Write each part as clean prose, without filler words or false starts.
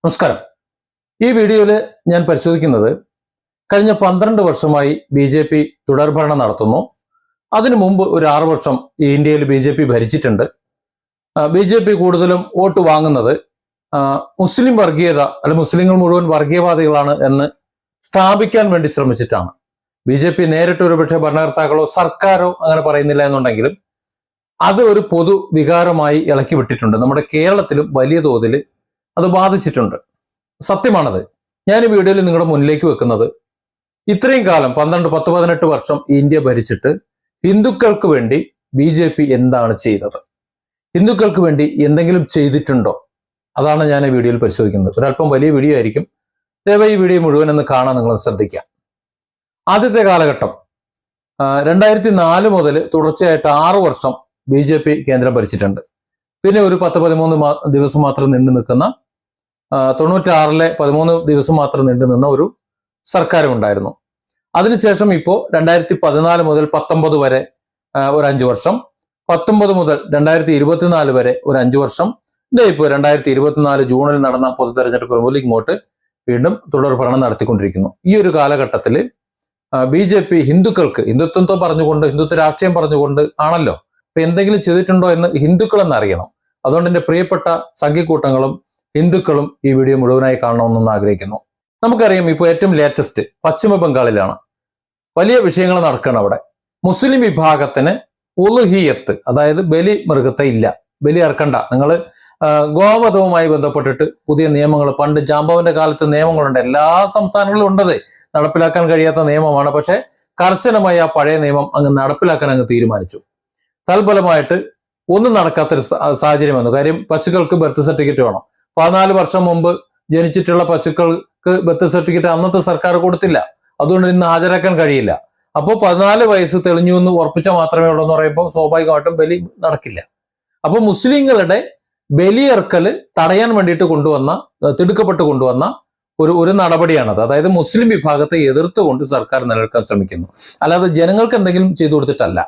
നമസ്കാരം. ഈ വീഡിയോയിൽ ഞാൻ പരിശോധിക്കുന്നത് കഴിഞ്ഞ 12 വർഷമായി BJP തുടർഭരണം നടത്തുന്നു. അതിനു മുമ്പ് ഒരു 6 വർഷം ഈ ഇന്ത്യയിൽ BJP ഭരിച്ചിട്ടുണ്ട്. BJP കൂടുതലും വോട്ട് വാങ്ങുന്നത് മുസ്ലിം വർഗീയത അല്ലെങ്കിൽ മുസ്ലിങ്ങൾ മുഴുവൻ വർഗീയവാദികളാണ് എന്ന് സ്ഥാപിക്കാൻ വേണ്ടി ശ്രമിച്ചിട്ടാണ്. BJP നേരിട്ട് ഒരുപക്ഷെ ഭരണകർത്താക്കളോ സർക്കാരോ അങ്ങനെ പറയുന്നില്ല എന്നുണ്ടെങ്കിലും അത് ഒരു പൊതു വികാരമായി ഇളക്കി വിട്ടിട്ടുണ്ട്. നമ്മുടെ കേരളത്തിലും വലിയ തോതിൽ അത് ബാധിച്ചിട്ടുണ്ട്. സത്യമാണത്. ഞാൻ ഈ വീഡിയോയിൽ നിങ്ങളുടെ മുന്നിലേക്ക് വെക്കുന്നത് ഇത്രയും കാലം 10-18 വർഷം ഇന്ത്യ ഭരിച്ചിട്ട് ഹിന്ദുക്കൾക്ക് വേണ്ടി BJP എന്താണ് ചെയ്തത്, ഹിന്ദുക്കൾക്ക് വേണ്ടി എന്തെങ്കിലും ചെയ്തിട്ടുണ്ടോ, അതാണ് ഞാൻ ഈ വീഡിയോയിൽ പരിശോധിക്കുന്നത്. ഒരല്പം വലിയ വീഡിയോ ആയിരിക്കും. ദയവായി ഈ വീഡിയോ മുഴുവൻ ഒന്ന് കാണാൻ നിങ്ങൾ ശ്രദ്ധിക്കാം. ആദ്യത്തെ കാലഘട്ടം 2004 മുതൽ തുടർച്ചയായിട്ട് 6 വർഷം BJP കേന്ദ്രം ഭരിച്ചിട്ടുണ്ട്. പിന്നെ ഒരു 10-13 ദിവസം മാത്രം നീണ്ടു നിൽക്കുന്ന 96-ലെ 13 ദിവസം മാത്രം നീണ്ടു നിന്ന ഒരു സർക്കാരും ഉണ്ടായിരുന്നു. അതിനുശേഷം ഇപ്പോൾ 2014 മുതൽ 19 വരെ ഒരു 5 വർഷം, 19 മുതൽ 2024 വരെ ഒരു 5 വർഷം, ഇപ്പോൾ 2024 ജൂണിൽ നടന്ന പൊതു തെരഞ്ഞെടുപ്പ് മുതൽ ഇങ്ങോട്ട് വീണ്ടും തുടർ ഭരണം നടത്തിക്കൊണ്ടിരിക്കുന്നു. ഈ ഒരു കാലഘട്ടത്തിൽ BJP ഹിന്ദുക്കൾക്ക് ഹിന്ദുത്വം പറഞ്ഞുകൊണ്ട്, ഹിന്ദുത്വ രാഷ്ട്രീയം പറഞ്ഞുകൊണ്ട് ആണല്ലോ. അപ്പൊ എന്തെങ്കിലും ചെയ്തിട്ടുണ്ടോ എന്ന് ഹിന്ദുക്കളെന്ന് അറിയണം. അതുകൊണ്ട് എൻ്റെ പ്രിയപ്പെട്ട സംഘിക്കൂട്ടങ്ങളും ഹിന്ദുക്കളും ഈ വീഡിയോ മുഴുവനായി കാണണമെന്ന് ആഗ്രഹിക്കുന്നു. നമുക്കറിയാം, ഇപ്പോൾ ഏറ്റവും ലേറ്റസ്റ്റ് പശ്ചിമ ബംഗാളിലാണ് വലിയ വിഷയങ്ങൾ നടക്കണം. അവിടെ മുസ്ലിം വിഭാഗത്തിന് ഉലുഹിയത്ത്, അതായത് ബലി മൃഗത്തെ ഇല്ല, ബലി ഇറക്കണ്ട. നിങ്ങൾ ഗോവധവുമായി ബന്ധപ്പെട്ടിട്ട് പുതിയ നിയമങ്ങൾ, പണ്ട് ജാമ്പവന്റെ കാലത്ത് നിയമങ്ങളുണ്ട്, എല്ലാ സംസ്ഥാനങ്ങളിലും ഉണ്ടത്, നടപ്പിലാക്കാൻ കഴിയാത്ത നിയമമാണ്. പക്ഷെ കർശനമായി ആ പഴയ നിയമം അങ്ങ് നടപ്പിലാക്കാൻ അങ്ങ് തീരുമാനിച്ചു. തൽഫലമായിട്ട് ഒന്നും നടക്കാത്തൊരു സാഹചര്യം വന്നു. കാര്യം പശുക്കൾക്ക് ബർത്ത് സർട്ടിഫിക്കറ്റ് വേണം. 14 വർഷം മുമ്പ് ജനിച്ചിട്ടുള്ള പശുക്കൾക്ക് ബർത്ത് സർട്ടിഫിക്കറ്റ് അന്നത്തെ സർക്കാർ കൊടുത്തില്ല. അതുകൊണ്ട് ഇന്ന് ഹാജരാക്കാൻ കഴിയില്ല. അപ്പോൾ 14 വയസ്സ് തെളിഞ്ഞു എന്ന് ഉറപ്പിച്ചാൽ മാത്രമേ ഉള്ളൂ എന്ന് പറയുമ്പോൾ സ്വാഭാവികമായിട്ടും ബലി നടക്കില്ല. അപ്പോൾ മുസ്ലിങ്ങളുടെ ബലിയർക്കൽ തടയാൻ വേണ്ടിയിട്ട് തിടുക്കപ്പെട്ട് കൊണ്ടുവന്ന ഒരു നടപടിയാണത്. അതായത് മുസ്ലിം വിഭാഗത്തെ എതിർത്തുകൊണ്ട് സർക്കാർ നിലനിൽക്കാൻ ശ്രമിക്കുന്നു, അല്ലാതെ ജനങ്ങൾക്ക് എന്തെങ്കിലും ചെയ്തു കൊടുത്തിട്ടല്ല.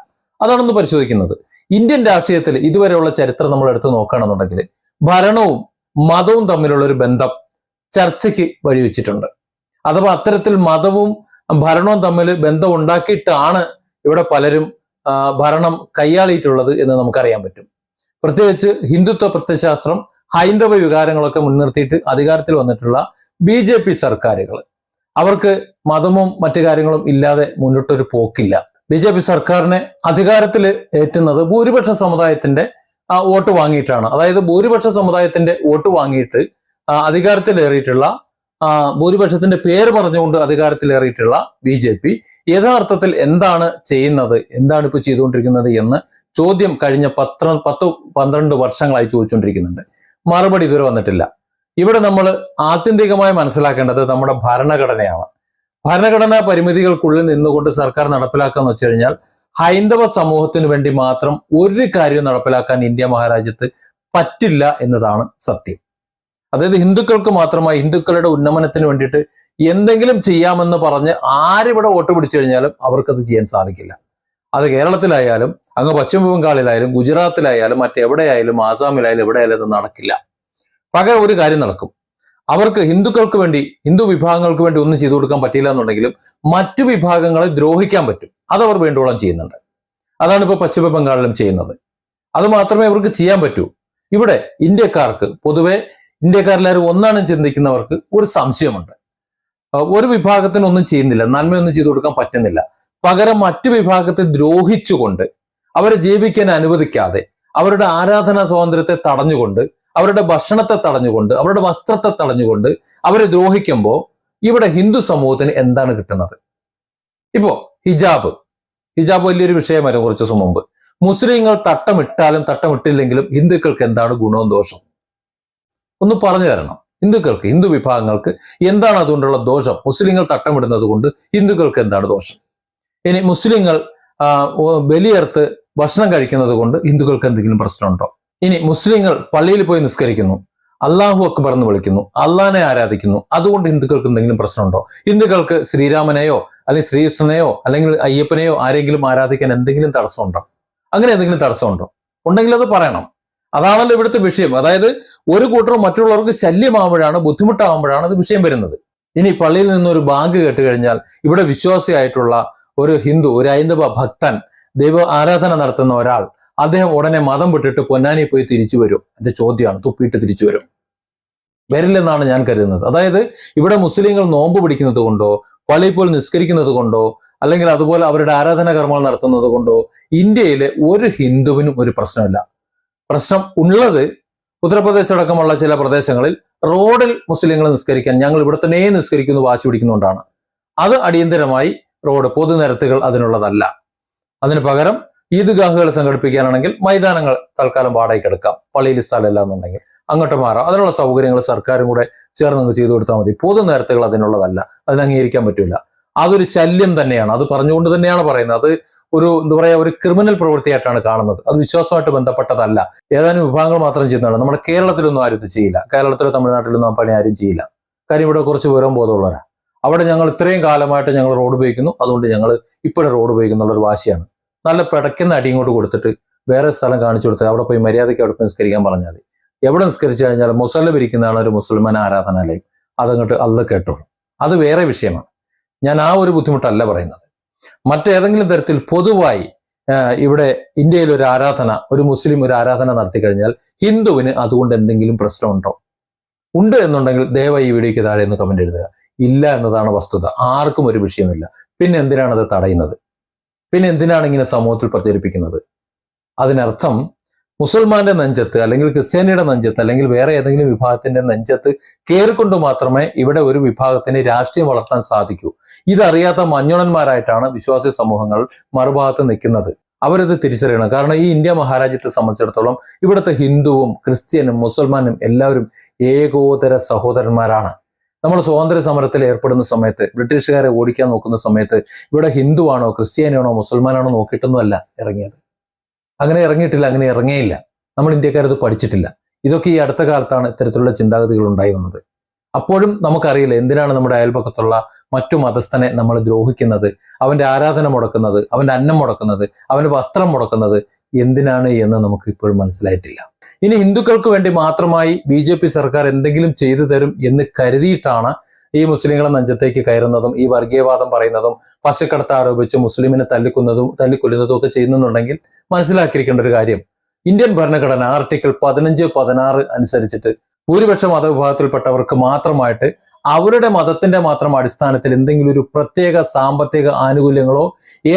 അതാണെന്ന് പരിശോധിക്കുന്നത്. ഇന്ത്യൻ രാഷ്ട്രീയത്തിൽ ഇതുവരെയുള്ള ചരിത്രം നമ്മൾ എടുത്ത് നോക്കുകയാണെന്നുണ്ടെങ്കിൽ ഭരണവും മതവും തമ്മിലുള്ള ഒരു ബന്ധം ചർച്ചയ്ക്ക് വഴിവെച്ചിട്ടുണ്ട്. അഥവാ അത്തരത്തിൽ മതവും ഭരണവും തമ്മിൽ ബന്ധം ഉണ്ടാക്കിയിട്ടാണ് ഇവിടെ പലരും ഭരണം കൈയാളിയിട്ടുള്ളത് എന്ന് നമുക്കറിയാൻ പറ്റും. പ്രത്യേകിച്ച് ഹിന്ദുത്വ പ്രത്യയശാസ്ത്രം, ഹൈന്ദവ വികാരങ്ങളൊക്കെ മുൻനിർത്തിയിട്ട് അധികാരത്തിൽ വന്നിട്ടുള്ള BJP സർക്കാരുകൾ, അവർക്ക് മതവും മറ്റു കാര്യങ്ങളും ഇല്ലാതെ മുന്നോട്ടൊരു പോക്കില്ല. BJP സർക്കാരിനെ അധികാരത്തിൽ ഏറ്റുന്നത് ഭൂരിപക്ഷ സമുദായത്തിന്റെ വോട്ട് വാങ്ങിയിട്ടാണ്. അതായത് ഭൂരിപക്ഷ സമുദായത്തിന്റെ വോട്ട് വാങ്ങിയിട്ട് അധികാരത്തിലേറിയിട്ടുള്ള, ഭൂരിപക്ഷത്തിന്റെ പേര് പറഞ്ഞുകൊണ്ട് അധികാരത്തിലേറിയിട്ടുള്ള BJP യഥാർത്ഥത്തിൽ എന്താണ് ചെയ്യുന്നത്, എന്താണ് ഇപ്പോൾ ചെയ്തുകൊണ്ടിരിക്കുന്നത് എന്ന് ചോദ്യം കഴിഞ്ഞ 10-12 വർഷങ്ങളായി ചോദിച്ചുകൊണ്ടിരിക്കുന്നുണ്ട്. മറുപടി ഇതുവരെ വന്നിട്ടില്ല. ഇവിടെ നമ്മൾ ആത്യന്തികമായി മനസ്സിലാക്കേണ്ടത് നമ്മുടെ ഭരണഘടനയാണ്. ഭരണഘടനാ പരിമിതികൾക്കുള്ളിൽ നിന്നുകൊണ്ട് സർക്കാർ നടപ്പിലാക്കാന്ന് വെച്ച് കഴിഞ്ഞാൽ ഹൈന്ദവ സമൂഹത്തിന് വേണ്ടി മാത്രം ഒരു കാര്യവും നടപ്പിലാക്കാൻ ഇന്ത്യ മഹാരാജ്യത്ത് പറ്റില്ല എന്നതാണ് സത്യം. അതായത് ഹിന്ദുക്കൾക്ക് മാത്രമായി ഹിന്ദുക്കളുടെ ഉന്നമനത്തിന് വേണ്ടിയിട്ട് എന്തെങ്കിലും ചെയ്യാമെന്ന് പറഞ്ഞ് ആരിവിടെ വോട്ട് പിടിച്ചു കഴിഞ്ഞാലും അവർക്കത് ചെയ്യാൻ സാധിക്കില്ല. അത് കേരളത്തിലായാലും അങ്ങ് പശ്ചിമ ബംഗാളിലായാലും ഗുജറാത്തിലായാലും മറ്റെവിടെയായാലും ആസാമിലായാലും എവിടെയായാലും അത് നടക്കില്ല. പകരം ഒരു കാര്യം നടക്കും. അവർക്ക് ഹിന്ദുക്കൾക്ക് വേണ്ടി, ഹിന്ദു വിഭാഗങ്ങൾക്ക് വേണ്ടി ഒന്നും ചെയ്തു കൊടുക്കാൻ പറ്റില്ല എന്നുണ്ടെങ്കിലും മറ്റു വിഭാഗങ്ങളെ ദ്രോഹിക്കാൻ പറ്റും. അതവർ വേണ്ടോളം ചെയ്യുന്നുണ്ട്. അതാണ് ഇപ്പോൾ പശ്ചിമ ബംഗാളിലും ചെയ്യുന്നത്. അത് മാത്രമേ അവർക്ക് ചെയ്യാൻ പറ്റൂ. ഇവിടെ ഇന്ത്യക്കാർക്ക്, പൊതുവെ ഇന്ത്യക്കാരെല്ലാവരും ഒന്നാണ് ചിന്തിക്കുന്നവർക്ക് ഒരു സംശയമുണ്ട്. ഒരു വിഭാഗത്തിനൊന്നും ചെയ്യുന്നില്ല, നന്മയൊന്നും ചെയ്തു കൊടുക്കാൻ പറ്റുന്നില്ല. പകരം മറ്റു വിഭാഗത്തെ ദ്രോഹിച്ചുകൊണ്ട്, അവരെ ജീവിക്കാൻ അനുവദിക്കാതെ, അവരുടെ ആരാധനാ സ്വാതന്ത്ര്യത്തെ തടഞ്ഞുകൊണ്ട്, അവരുടെ ഭക്ഷണത്തെ തടഞ്ഞുകൊണ്ട്, അവരുടെ വസ്ത്രത്തെ തടഞ്ഞുകൊണ്ട് അവരെ ദ്രോഹിക്കുമ്പോൾ ഇവിടെ ഹിന്ദു സമൂഹത്തിന് എന്താണ് കിട്ടുന്നത്? ഇപ്പോ ഹിജാബ് വലിയൊരു വിഷയമായിരുന്നു കുറച്ചു ദിവസം മുമ്പ്. മുസ്ലിങ്ങൾ തട്ടമിട്ടാലും തട്ടമിട്ടില്ലെങ്കിലും ഹിന്ദുക്കൾക്ക് എന്താണ് ഗുണവും ദോഷം? ഒന്ന് പറഞ്ഞു തരണം. ഹിന്ദുക്കൾക്ക്, ഹിന്ദു വിഭാഗങ്ങൾക്ക് എന്താണ് അതുകൊണ്ടുള്ള ദോഷം? മുസ്ലിങ്ങൾ തട്ടമിടുന്നത് കൊണ്ട് ഹിന്ദുക്കൾക്ക് എന്താണ് ദോഷം? ഇനി മുസ്ലിങ്ങൾ ബലിയർത്ത് ഭക്ഷണം കഴിക്കുന്നത് കൊണ്ട് ഹിന്ദുക്കൾക്ക് എന്തെങ്കിലും പ്രശ്നമുണ്ടോ? ഇനി മുസ്ലിങ്ങൾ പള്ളിയിൽ പോയി നിസ്കരിക്കുന്നു, അള്ളാഹു അക്ബർ എന്ന് വിളിക്കുന്നു, അള്ളാഹിനെ ആരാധിക്കുന്നു, അതുകൊണ്ട് ഹിന്ദുക്കൾക്ക് എന്തെങ്കിലും പ്രശ്നമുണ്ടോ? ഹിന്ദുക്കൾക്ക് ശ്രീരാമനെയോ അല്ലെങ്കിൽ ശ്രീകൃഷ്ണനെയോ അല്ലെങ്കിൽ അയ്യപ്പനെയോ ആരെങ്കിലും ആരാധിക്കാൻ എന്തെങ്കിലും തടസ്സമുണ്ടോ? അങ്ങനെ എന്തെങ്കിലും തടസ്സമുണ്ടോ? ഉണ്ടെങ്കിൽ അത് പറയണം. അതാണല്ലോ ഇവിടുത്തെ വിഷയം. അതായത് ഒരു കൂട്ടർ മറ്റുള്ളവർക്ക് ശല്യമാകുമ്പോഴാണ്, ബുദ്ധിമുട്ടാകുമ്പോഴാണ് അത് വിഷയം വരുന്നത്. ഇനി പള്ളിയിൽ നിന്ന് ഒരു ബാങ്ക് കേട്ട് കഴിഞ്ഞാൽ ഇവിടെ വിശ്വാസിയായിട്ടുള്ള ഒരു ഹിന്ദു, ഒരു ഹൈന്ദവ ഭക്തൻ, ദൈവ ആരാധന നടത്തുന്ന ഒരാൾ, അദ്ദേഹം ഉടനെ മതം വിട്ടിട്ട് പൊന്നാനി പോയി തിരിച്ചു വരും? എന്റെ ചോദ്യമാണ്. തുപ്പിയിട്ട് തിരിച്ചു വരും? വരില്ലെന്നാണ് ഞാൻ കരുതുന്നത്. അതായത് ഇവിടെ മുസ്ലിങ്ങൾ നോമ്പ് പിടിക്കുന്നത് കൊണ്ടോ, പള്ളിയിൽ പോയി നിസ്കരിക്കുന്നത് കൊണ്ടോ, അല്ലെങ്കിൽ അതുപോലെ അവരുടെ ആരാധനാ കർമ്മങ്ങൾ നടത്തുന്നത് കൊണ്ടോ ഇന്ത്യയിലെ ഒരു ഹിന്ദുവിനും ഒരു പ്രശ്നമില്ല. പ്രശ്നം ഉള്ളത് ഉത്തർപ്രദേശ് അടക്കമുള്ള ചില പ്രദേശങ്ങളിൽ റോഡിൽ മുസ്ലിങ്ങൾ നിസ്കരിക്കാൻ, ഞങ്ങൾ ഇവിടെ തന്നെ നിസ്കരിക്കുന്നു വാശി പിടിക്കുന്നുകൊണ്ടാണ്. അത് അടിയന്തരമായി റോഡ്, പൊതുനിരത്തുകൾ അതിനുള്ളതല്ല. അതിന് പകരം ഈദ്ഗാഹുകൾ സംഘടിപ്പിക്കാനാണെങ്കിൽ മൈതാനങ്ങൾ തൽക്കാലം വാടകയ്ക്ക് എടുക്കാം, പള്ളിയിൽ സ്ഥലമില്ല എന്നുണ്ടെങ്കിൽ അങ്ങോട്ട് മാറാം. അതിനുള്ള സൗകര്യങ്ങൾ സർക്കാരും കൂടെ ചേർന്ന് ചെയ്തു കൊടുത്താൽ മതി. പൊതുനിരത്തുകൾ അതിനുള്ളതല്ല, അതിന് അംഗീകരിക്കാൻ പറ്റില്ല. അതൊരു ശല്യം തന്നെയാണ്. അത് പറഞ്ഞുകൊണ്ട് തന്നെയാണ് പറയുന്നത്. അത് ഒരു എന്താ പറയാ, ഒരു ക്രിമിനൽ പ്രവൃത്തിയായിട്ടാണ് കാണുന്നത്. അത് വിശ്വാസമായിട്ട് ബന്ധപ്പെട്ടതല്ല. ഏതാനും വിഭാഗങ്ങൾ മാത്രം ചെയ്യുന്നതാണ്. നമ്മുടെ കേരളത്തിലൊന്നും ആരും ഇത് ചെയ്യില്ല. കേരളത്തിലോ തമിഴ്നാട്ടിലൊന്നും ആ പണി ആരും ചെയ്യില്ല. കാര്യം ഇവിടെ കുറച്ച് വിവരം ബോധമുള്ളവരാണ്. അവിടെ ഞങ്ങൾ ഇത്രയും കാലമായിട്ട് ഞങ്ങൾ റോഡ് ഉപയോഗിക്കുന്നു, അതുകൊണ്ട് ഞങ്ങൾ ഇപ്പോഴും റോഡ് ഉപയോഗിക്കുന്നുള്ളൊരു വാശിയാണ്. നല്ല പിടയ്ക്കുന്ന അടി ഇങ്ങോട്ട് കൊടുത്തിട്ട് വേറെ സ്ഥലം കാണിച്ചു കൊടുത്ത് അവിടെ പോയി മര്യാദയ്ക്ക് അവിടെ പോയി നിസ്കരിക്കാൻ പറഞ്ഞാൽ മതി. എവിടെ നിസ്കരിച്ചു കഴിഞ്ഞാൽ മുസല്ല ഇരിക്കുന്നതാണ് ഒരു മുസൽമാൻ ആരാധനാലയം, അതങ്ങോട്ട് അല്ല കേട്ടോളൂ. അത് വേറെ വിഷയമാണ്. ഞാൻ ആ ഒരു ബുദ്ധിമുട്ടല്ല പറയുന്നത്. മറ്റേതെങ്കിലും തരത്തിൽ പൊതുവായി ഇവിടെ ഇന്ത്യയിൽ ഒരു ആരാധന, ഒരു മുസ്ലിം ഒരു ആരാധന നടത്തി കഴിഞ്ഞാൽ ഹിന്ദുവിന് അതുകൊണ്ട് എന്തെങ്കിലും പ്രശ്നമുണ്ടോ? ഉണ്ട് എന്നുണ്ടെങ്കിൽ ദയവായി ഈ വീഡിയോയ്ക്ക് താഴെ ഒന്ന് കമന്റ് എഴുതുക. ഇല്ല എന്നതാണ് വസ്തുത. ആർക്കും ഒരു വിഷയമില്ല. പിന്നെ എന്തിനാണ് അത് തടയുന്നത്? പിന്നെ എന്തിനാണ് ഇങ്ങനെ സമൂഹത്തിൽ പ്രചരിപ്പിക്കുന്നത്? അതിനർത്ഥം മുസൽമാന്റെ നെഞ്ചത്ത്, അല്ലെങ്കിൽ ക്രിസ്ത്യാനിയുടെ നെഞ്ചത്ത്, അല്ലെങ്കിൽ വേറെ ഏതെങ്കിലും വിഭാഗത്തിന്റെ നെഞ്ചത്ത് കയറിക്കൊണ്ട് മാത്രമേ ഇവിടെ ഒരു വിഭാഗത്തിന് രാഷ്ട്രീയം വളർത്താൻ സാധിക്കൂ. ഇതറിയാത്ത മഞ്ഞുണന്മാരായിട്ടാണ് വിശ്വാസി സമൂഹങ്ങൾ മറുഭാഗത്ത് നിൽക്കുന്നത്. അവരത് തിരിച്ചറിയണം. കാരണം ഈ ഇന്ത്യ മഹാരാജ്യത്തെ സംബന്ധിച്ചിടത്തോളം ഇവിടുത്തെ ഹിന്ദുവും ക്രിസ്ത്യനും മുസൽമാനും എല്ലാവരും ഏകോദര സഹോദരന്മാരാണ്. നമ്മൾ സ്വാതന്ത്ര്യ സമരത്തിൽ ഏർപ്പെടുന്ന സമയത്ത്, ബ്രിട്ടീഷുകാരെ ഓടിക്കാൻ നോക്കുന്ന സമയത്ത് ഇവിടെ ഹിന്ദുവാണോ ക്രിസ്ത്യാനിയാണോ മുസൽമാനാണോ നോക്കിയിട്ടൊന്നുമല്ല ഇറങ്ങിയത്. അങ്ങനെ ഇറങ്ങിയിട്ടില്ല, അങ്ങനെ ഇറങ്ങിയില്ല. നമ്മൾ ഇന്ത്യക്കാരത് പഠിച്ചിട്ടില്ല. ഇതൊക്കെ ഈ അടുത്ത കാലത്താണ് ഇത്തരത്തിലുള്ള ചിന്താഗതികൾ ഉണ്ടായി വന്നത്. അപ്പോഴും നമുക്കറിയില്ല എന്തിനാണ് നമ്മുടെ അയൽപക്കത്തുള്ള മറ്റു മതസ്ഥനെ നമ്മൾ ദ്രോഹിക്കുന്നത്, അവന്റെ ആരാധന മുടക്കുന്നത്, അവന്റെ അന്നം മുടക്കുന്നത്, അവന്റെ വസ്ത്രം മുടക്കുന്നത് എന്തിനാണ് എന്ന് നമുക്ക് ഇപ്പോഴും മനസ്സിലായിട്ടില്ല. ഇനി ഹിന്ദുക്കൾക്ക് വേണ്ടി മാത്രമായി BJP സർക്കാർ എന്തെങ്കിലും ചെയ്തു തരും എന്ന് കരുതിയിട്ടാണ് ഈ മുസ്ലിങ്ങളെ നെഞ്ചത്തേക്ക് കയറുന്നതും ഈ വർഗീയവാദം പറയുന്നതും പശുക്കടത്ത് ആരോപിച്ച് മുസ്ലിമിനെ തല്ലിക്കൊല്ലുന്നതും ഒക്കെ ചെയ്യുന്നുണ്ടെങ്കിൽ മനസ്സിലാക്കിയിരിക്കേണ്ട ഒരു കാര്യം, ഇന്ത്യൻ ഭരണഘടന ആർട്ടിക്കിൾ 15, 16 അനുസരിച്ചിട്ട് ഭൂരിപക്ഷ മതവിഭാഗത്തിൽപ്പെട്ടവർക്ക് മാത്രമായിട്ട് അവരുടെ മതത്തിന്റെ മാത്രം അടിസ്ഥാനത്തിൽ എന്തെങ്കിലും ഒരു പ്രത്യേക സാമ്പത്തിക ആനുകൂല്യങ്ങളോ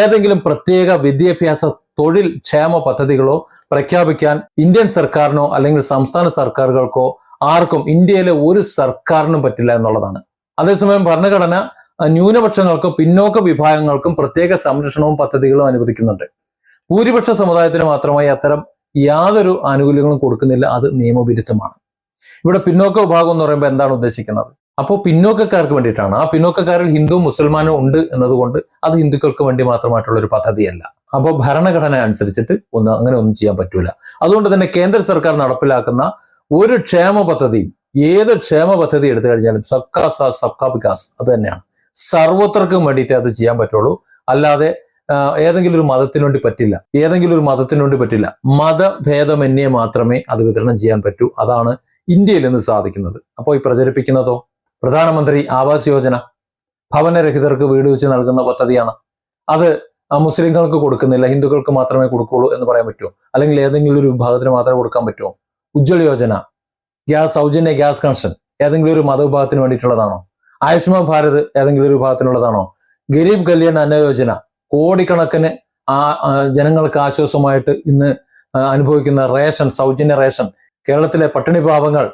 ഏതെങ്കിലും പ്രത്യേക വിദ്യാഭ്യാസ തൊഴിൽ ക്ഷേമ പദ്ധതികളോ പ്രഖ്യാപിക്കാൻ ഇന്ത്യൻ സർക്കാരിനോ അല്ലെങ്കിൽ സംസ്ഥാന സർക്കാരുകൾക്കോ ആർക്കും, ഇന്ത്യയിലെ ഒരു സർക്കാരിനും പറ്റില്ല എന്നുള്ളതാണ്. അതേസമയം ഭരണഘടന ന്യൂനപക്ഷങ്ങൾക്കും പിന്നോക്ക വിഭാഗങ്ങൾക്കും പ്രത്യേക സംരക്ഷണവും പദ്ധതികളും അനുവദിക്കുന്നുണ്ട്. ഭൂരിപക്ഷ സമുദായത്തിന് മാത്രമായി അത്തരം യാതൊരു ആനുകൂല്യങ്ങളും കൊടുക്കുന്നില്ല. അത് നിയമവിരുദ്ധമാണ്. ഇവിടെ പിന്നോക്ക വിഭാഗം എന്ന് പറയുമ്പോൾ എന്താണ് ഉദ്ദേശിക്കുന്നത്? അപ്പോൾ പിന്നോക്കക്കാർക്ക് വേണ്ടിയിട്ടാണ്. ആ പിന്നോക്കക്കാരിൽ ഹിന്ദുവും മുസൽമാനും ഉണ്ട് എന്നതുകൊണ്ട് അത് ഹിന്ദുക്കൾക്ക് വേണ്ടി മാത്രമായിട്ടുള്ള ഒരു പദ്ധതിയല്ല. അപ്പോൾ ഭരണഘടന അനുസരിച്ചിട്ട് അങ്ങനെ ഒന്നും ചെയ്യാൻ പറ്റൂല. അതുകൊണ്ട് തന്നെ കേന്ദ്ര സർക്കാർ നടപ്പിലാക്കുന്ന ഒരു ക്ഷേമ പദ്ധതിയും, ഏത് ക്ഷേമ പദ്ധതി എടുത്തു കഴിഞ്ഞാലും സബ്കാ സാത്ത് സബ്കാ വികാസ് അത് തന്നെയാണ്. സർവത്രക്കും വേണ്ടിയിട്ട് അത് ചെയ്യാൻ പറ്റുള്ളൂ. അല്ലാതെ ഏതെങ്കിലും ഒരു മതത്തിനു വേണ്ടി പറ്റില്ല. ഏതെങ്കിലും ഒരു മതത്തിനു വേണ്ടി പറ്റില്ല. മതഭേദമന്യേ മാത്രമേ അത് വിതരണം ചെയ്യാൻ പറ്റൂ. അതാണ് ഇന്ത്യയിൽ നിന്ന് സാധിക്കുന്നത്. അപ്പോൾ ഈ പ്രചരിപ്പിക്കുന്നതോ പ്രധാനമന്ത്രി ആവാസ് യോജന, ഭവനരഹിതർക്ക് വീട് വെച്ച് നൽകുന്ന പദ്ധതിയാണ്. അത് മുസ്ലിങ്ങൾക്ക് കൊടുക്കുന്നില്ല, ഹിന്ദുക്കൾക്ക് മാത്രമേ കൊടുക്കുള്ളൂ എന്ന് പറയാൻ പറ്റുമോ? അല്ലെങ്കിൽ ഏതെങ്കിലും ഒരു വിഭാഗത്തിന് മാത്രമേ കൊടുക്കാൻ പറ്റുമോ? ഉജ്ജ്വല യോജന, സൗജന്യ ഗ്യാസ് കണക്ഷൻ ഏതെങ്കിലും ഒരു മതവിഭാഗത്തിന് വേണ്ടിയിട്ടുള്ളതാണോ? ആയുഷ്മാൻ ഭാരത് ഏതെങ്കിലും ഒരു വിഭാഗത്തിനുള്ളതാണോ? ഗരീബ് കല്യാൺ അന്ന യോജന കോടിക്കണക്കിന് ജനങ്ങൾക്ക് ആശ്വാസമായിട്ട് ഇന്ന് അനുഭവിക്കുന്ന റേഷൻ, സൗജന്യ റേഷൻ, കേരളത്തിലെ പട്ടിണി പാവങ്ങൾ,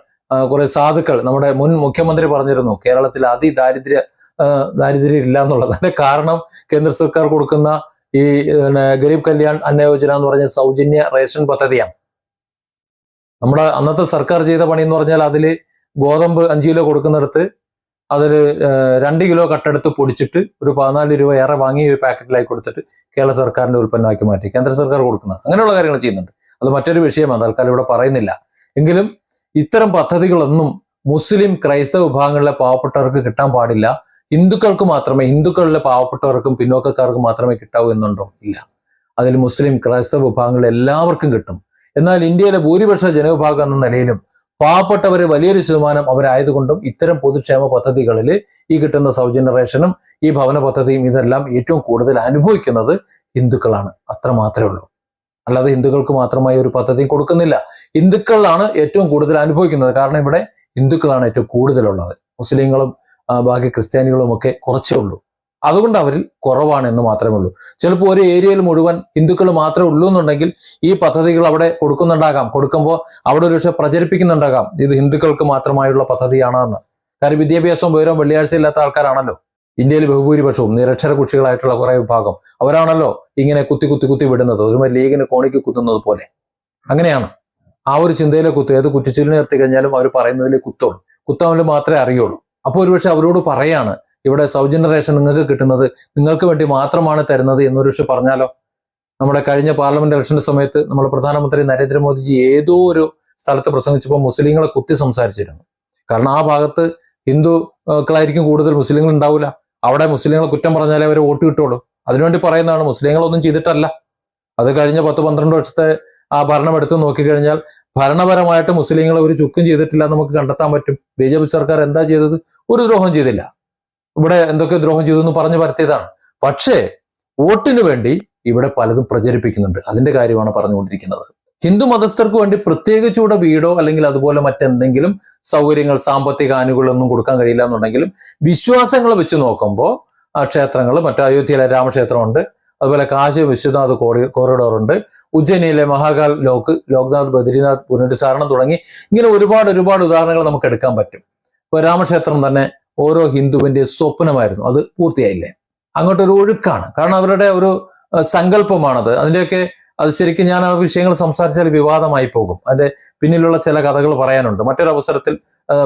കുറെ സാധുക്കൾ, നമ്മുടെ മുൻ മുഖ്യമന്ത്രി പറഞ്ഞിരുന്നു കേരളത്തിൽ ദാരിദ്ര്യം ഇല്ല എന്നുള്ളത്. അതിന്റെ കാരണം കേന്ദ്ര സർക്കാർ കൊടുക്കുന്ന ഈ ഗരീബ് കല്യാൺ അന്ന യോജന എന്ന് പറഞ്ഞ സൗജന്യ റേഷൻ പദ്ധതിയാണ്. നമ്മുടെ അന്നത്തെ സർക്കാർ ചെയ്ത പണി എന്ന് പറഞ്ഞാൽ അതിൽ ഗോതമ്പ് 5 കിലോ കൊടുക്കുന്നിടത്ത് അതിൽ 2 കിലോ കട്ടെടുത്ത് പൊടിച്ചിട്ട് ഒരു 14 രൂപ ഏറെ വാങ്ങി ഒരു പാക്കറ്റിലായി കൊടുത്തിട്ട് കേരള സർക്കാരിന്റെ ഉൽപ്പന്നമാക്കി മാറ്റി കേന്ദ്ര സർക്കാർ കൊടുക്കുന്നത്. അങ്ങനെയുള്ള കാര്യങ്ങൾ ചെയ്യുന്നുണ്ട്. അത് മറ്റൊരു വിഷയമാണ്, തൽക്കാലം ഇവിടെ പറയുന്നില്ല. എങ്കിലും ഇത്തരം പദ്ധതികളൊന്നും മുസ്ലിം ക്രൈസ്തവ വിഭാഗങ്ങളിലെ പാവപ്പെട്ടവർക്ക് കിട്ടാൻ പാടില്ല. ഹിന്ദുക്കൾക്ക് മാത്രമേ, ഹിന്ദുക്കളിലെ പാവപ്പെട്ടവർക്കും പിന്നോക്കക്കാർക്കും മാത്രമേ കിട്ടാവൂ എന്നുണ്ടോ? ഇല്ല. അതിൽ മുസ്ലിം ക്രൈസ്തവ വിഭാഗങ്ങളിലെ എല്ലാവർക്കും കിട്ടും. എന്നാൽ ഇന്ത്യയിലെ ഭൂരിപക്ഷ ജനവിഭാഗം എന്ന നിലയിലും പാവപ്പെട്ടവര് വലിയൊരു ശതമാനം അവരായതുകൊണ്ടും ഇത്തരം പൊതുക്ഷേമ പദ്ധതികളിൽ ഈ കിട്ടുന്ന സൗജന്യ റേഷനും ഈ ഭവന പദ്ധതിയും ഇതെല്ലാം ഏറ്റവും കൂടുതൽ അനുഭവിക്കുന്നത് ഹിന്ദുക്കളാണ്. അത്ര മാത്രമേ ഉള്ളൂ. അല്ലാതെ ഹിന്ദുക്കൾക്ക് മാത്രമായി ഒരു പദ്ധതിയും കൊടുക്കുന്നില്ല. ഹിന്ദുക്കളാണ് ഏറ്റവും കൂടുതൽ അനുഭവിക്കുന്നത്. കാരണം ഇവിടെ ഹിന്ദുക്കളാണ് ഏറ്റവും കൂടുതലുള്ളത്. മുസ്ലിങ്ങളും ബാക്കി ക്രിസ്ത്യാനികളും ഒക്കെ കുറച്ചേ ഉള്ളൂ. അതുകൊണ്ട് അവരിൽ കുറവാണ് എന്ന് മാത്രമേ ഉള്ളൂ. ചിലപ്പോൾ ഒരു ഏരിയയിൽ മുഴുവൻ ഹിന്ദുക്കൾ മാത്രമേ ഉള്ളൂ എന്നുണ്ടെങ്കിൽ ഈ പദ്ധതികൾ അവിടെ കൊടുക്കുന്നുണ്ടാകാം. കൊടുക്കുമ്പോൾ അവിടെ ഒരു പക്ഷെ പ്രചരിപ്പിക്കുന്നുണ്ടാകാം ഇത് ഹിന്ദുക്കൾക്ക് മാത്രമായുള്ള പദ്ധതിയാണെന്ന്. കാര്യം വിദ്യാഭ്യാസവും വിവരവും വെള്ളിയാഴ്ച ഇല്ലാത്ത ആൾക്കാരാണല്ലോ ഇന്ത്യയിൽ ബഹുഭൂരിപക്ഷവും. നിരക്ഷര കുട്ടികളായിട്ടുള്ള കുറെ വിഭാഗം അവരാണല്ലോ ഇങ്ങനെ കുത്തി വിടുന്നത്. ഒരുമാതിരി ലീഗിന് കോണിക്ക് കുത്തുന്നത് പോലെ. അങ്ങനെയാണ് ആ ഒരു ചിന്തയിലെ കുത്തു. ഏത് കുറ്റിച്ചിലിനെ നിർത്തി കഴിഞ്ഞാലും അവർ പറയുന്നതിലെ കുത്തുള്ളൂ. കുത്താവിൽ മാത്രമേ അറിയുള്ളൂ. അപ്പോൾ ഒരുപക്ഷെ അവരോട് പറയാണ് ഇവിടെ സൗജന്യ റേഷൻ നിങ്ങൾക്ക് കിട്ടുന്നത് നിങ്ങൾക്ക് വേണ്ടി മാത്രമാണ് തരുന്നത് എന്നൊരു പക്ഷെ പറഞ്ഞാലോ. നമ്മുടെ കഴിഞ്ഞ പാർലമെന്റ് ഇലക്ഷന്റെ സമയത്ത് നമ്മുടെ പ്രധാനമന്ത്രി നരേന്ദ്രമോദിജി ഏതോ ഒരു സ്ഥലത്ത് പ്രസംഗിച്ചപ്പോൾ മുസ്ലിങ്ങളെ കുത്തി സംസാരിച്ചിരുന്നു. കാരണം ആ ഭാഗത്ത് ഹിന്ദുക്കളായിരിക്കും കൂടുതൽ, മുസ്ലിങ്ങൾ ഉണ്ടാവില്ല. അവിടെ മുസ്ലിങ്ങളെ കുറ്റം പറഞ്ഞാലേ അവരെ വോട്ട് കിട്ടുള്ളൂ. അതിനുവേണ്ടി പറയുന്നതാണ്. മുസ്ലിങ്ങളൊന്നും ചെയ്തിട്ടല്ല. അത് കഴിഞ്ഞ 10-12 വർഷത്തെ ആ ഭരണം എടുത്ത് നോക്കിക്കഴിഞ്ഞാൽ ഭരണപരമായിട്ട് മുസ്ലിങ്ങളെ ഒരു ചുക്കും ചെയ്തിട്ടില്ല നമുക്ക് കണ്ടെത്താൻ പറ്റും. BJP സർക്കാർ എന്താ ചെയ്തത്? ഒരു ദ്രോഹം ചെയ്തില്ല. ഇവിടെ എന്തൊക്കെ ദ്രോഹം ചെയ്തു എന്ന് പറഞ്ഞു പരത്തിയതാണ്. പക്ഷേ വോട്ടിന് വേണ്ടി ഇവിടെ പലതും പ്രചരിപ്പിക്കുന്നുണ്ട്. അതിന്റെ കാര്യമാണ് പറഞ്ഞുകൊണ്ടിരിക്കുന്നത്. ഹിന്ദു മതസ്ഥർക്ക് വേണ്ടി പ്രത്യേകിച്ച് ഇവിടെ വീടോ അല്ലെങ്കിൽ അതുപോലെ മറ്റെന്തെങ്കിലും സൗകര്യങ്ങൾ, സാമ്പത്തിക ആനുകൂല്യമൊന്നും കൊടുക്കാൻ കഴിയില്ല എന്നുണ്ടെങ്കിലും വിശ്വാസങ്ങൾ വെച്ച് നോക്കുമ്പോൾ ക്ഷേത്രങ്ങൾ, മറ്റു അയോധ്യയിലെ രാമക്ഷേത്രമുണ്ട്, അതുപോലെ കാശി വിശ്വനാഥ് കോറിഡോർ ഉണ്ട്, ഉജ്ജയിനിയിലെ മഹാകാൽ ലോക്നാഥ്, ബദ്രിനാഥ് പുനരുദ്ധാരണം തുടങ്ങി ഇങ്ങനെ ഒരുപാട് ഉദാഹരണങ്ങൾ നമുക്ക് എടുക്കാൻ പറ്റും. ഇപ്പൊ രാമക്ഷേത്രം തന്നെ ഓരോ ഹിന്ദുവിന്റെ സ്വപ്നമായിരുന്നു. അത് പൂർത്തിയായില്ലേ? അങ്ങോട്ടൊരു ഒഴുക്കാണ്. കാരണം അവരുടെ ഒരു സങ്കല്പമാണത്. അതിന്റെയൊക്കെ അത് ശരിക്കും ഞാൻ ആ വിഷയങ്ങൾ സംസാരിച്ചാൽ വിവാദമായി പോകും. അതിന്റെ പിന്നിലുള്ള ചില കഥകൾ പറയാനുണ്ട്. മറ്റൊരു അവസരത്തിൽ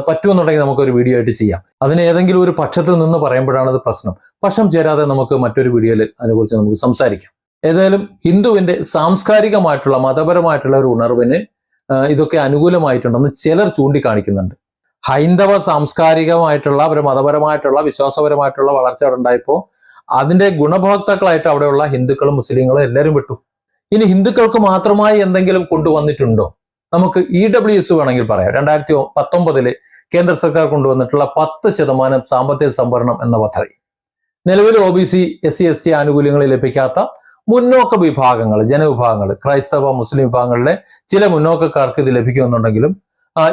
പറ്റുമെന്നുണ്ടെങ്കിൽ നമുക്കൊരു വീഡിയോ ആയിട്ട് ചെയ്യാം. അതിന് ഏതെങ്കിലും ഒരു പക്ഷത്ത് നിന്ന് പറയുമ്പോഴാണ് അത് പ്രശ്നം. പക്ഷം ചേരാതെ നമുക്ക് മറ്റൊരു വീഡിയോയിൽ അതിനെക്കുറിച്ച് നമുക്ക് സംസാരിക്കാം. ഏതായാലും ഹിന്ദുവിന്റെ സാംസ്കാരികമായിട്ടുള്ള മതപരമായിട്ടുള്ള ഒരു ഉണർവിന് ഇതൊക്കെ അനുകൂലമായിട്ടുണ്ടെന്ന് ചിലർ ചൂണ്ടിക്കാണിക്കുന്നുണ്ട്. ഹൈന്ദവ സാംസ്കാരികമായിട്ടുള്ള ഒരു മതപരമായിട്ടുള്ള വിശ്വാസപരമായിട്ടുള്ള വളർച്ച അവിടെ ഉണ്ടായപ്പോൾ അതിന്റെ ഗുണഭോക്താക്കളായിട്ട് അവിടെയുള്ള ഹിന്ദുക്കളും മുസ്ലിങ്ങളും എല്ലാവരും വിട്ടു. ഇനി ഹിന്ദുക്കൾക്ക് മാത്രമായി എന്തെങ്കിലും കൊണ്ടുവന്നിട്ടുണ്ടോ? നമുക്ക് EWS വേണമെങ്കിൽ പറയാം. 2019 കേന്ദ്ര സർക്കാർ കൊണ്ടുവന്നിട്ടുള്ള 10% സാമ്പത്തിക സംവരണം എന്ന പദ്ധതി. നിലവിൽ OBC, SC, ST ആനുകൂല്യങ്ങൾ ലഭിക്കാത്ത മുന്നോക്ക വിഭാഗങ്ങൾ, ജനവിഭാഗങ്ങൾ, ക്രൈസ്തവ മുസ്ലിം വിഭാഗങ്ങളിലെ ചില മുന്നോക്കക്കാർക്ക് ഇത് ലഭിക്കുമെന്നുണ്ടെങ്കിലും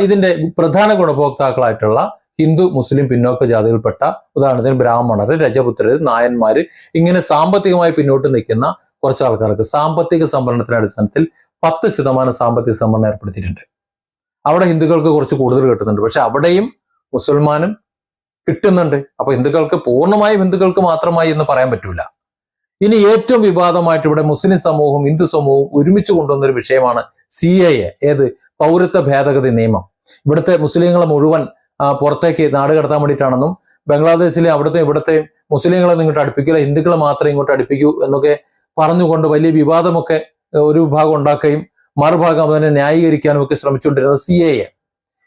ഇതിന്റെ പ്രധാന ഗുണഭോക്താക്കളായിട്ടുള്ള ഹിന്ദു മുസ്ലിം പിന്നോക്ക ജാതിയിൽപ്പെട്ട, ഉദാഹരണത്തിന് ബ്രാഹ്മണര്, രജപുത്രര്, നായന്മാര്, ഇങ്ങനെ സാമ്പത്തികമായി പിന്നോട്ട് നിൽക്കുന്ന കുറച്ച് ആൾക്കാർക്ക് സാമ്പത്തിക സംവരണത്തിന്റെ അടിസ്ഥാനത്തിൽ 10% സാമ്പത്തിക സംവരണം ഏർപ്പെടുത്തിയിട്ടുണ്ട്. അവിടെ ഹിന്ദുക്കൾക്ക് കുറച്ച് കൂടുതൽ കിട്ടുന്നുണ്ട്. പക്ഷെ അവിടെയും മുസൽമാനും കിട്ടുന്നുണ്ട്. അപ്പൊ പൂർണ്ണമായും ഹിന്ദുക്കൾക്ക് മാത്രമായി എന്ന് പറയാൻ പറ്റൂല. ഇനി ഏറ്റവും വിവാദമായിട്ട് ഇവിടെ മുസ്ലിം സമൂഹവും ഹിന്ദു സമൂഹവും ഒരുമിച്ച് കൊണ്ടുവന്നൊരു വിഷയമാണ് CAA. ഏത്? പൗരത്വ ഭേദഗതി നിയമം. ഇവിടുത്തെ മുസ്ലിങ്ങളെ മുഴുവൻ പുറത്തേക്ക് നാട് കടത്താൻ വേണ്ടിയിട്ടാണെന്നും ബംഗ്ലാദേശിലെ ഇവിടുത്തെ മുസ്ലിങ്ങളെ ഇങ്ങോട്ട് അടുപ്പിക്കില്ല, ഹിന്ദുക്കളെ മാത്രമേ ഇങ്ങോട്ട് അടുപ്പിക്കൂ എന്നൊക്കെ പറഞ്ഞുകൊണ്ട് വലിയ വിവാദമൊക്കെ ഒരു വിഭാഗം ഉണ്ടാക്കുകയും മറുഭാഗം അതിനെ ന്യായീകരിക്കാനും ഒക്കെ ശ്രമിച്ചുകൊണ്ടിരുന്നത് CAA.